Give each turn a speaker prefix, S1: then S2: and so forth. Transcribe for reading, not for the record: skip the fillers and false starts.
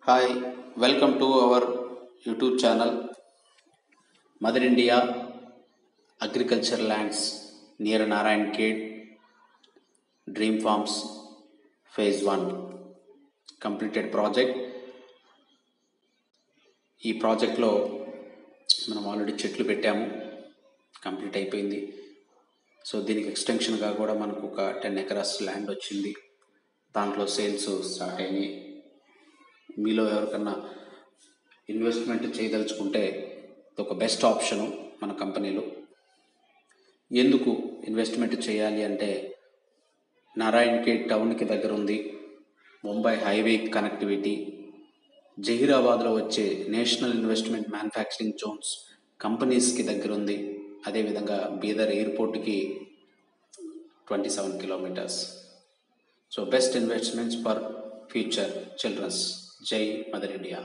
S1: Hi, welcome to our YouTube channel Mother India Agriculture Lands near Narayan Khed Dream Farms Phase 1 completed project. ఈ ప్రాజెక్ట్లో మనం already చెట్లు పెట్టాము, complete అయిపోయింది. So దీనికి ఎక్స్టెన్షన్గా కూడా మనకు ఒక 10 acres ల్యాండ్ వచ్చింది. దాంట్లో సేల్స్ స్టార్ట్ అయినాయి. మీలో ఎవరికన్నా ఇన్వెస్ట్మెంట్ చేయదలుచుకుంటే ఇది ఒక బెస్ట్ ఆప్షను మన కంపెనీలో. ఎందుకు ఇన్వెస్ట్మెంట్ చేయాలి అంటే నారాయణ్ ఖేడ్ టౌన్కి దగ్గర ఉంది, ముంబై హైవే కనెక్టివిటీ, జహీరాబాద్లో వచ్చే నేషనల్ ఇన్వెస్ట్మెంట్ మ్యానుఫ్యాక్చరింగ్ జోన్స్ కంపెనీస్కి దగ్గర ఉంది. అదేవిధంగా బీదర్ ఎయిర్పోర్ట్కి 27 kilometers. So best investments for future childrens. జై మదర్ ఇండియా.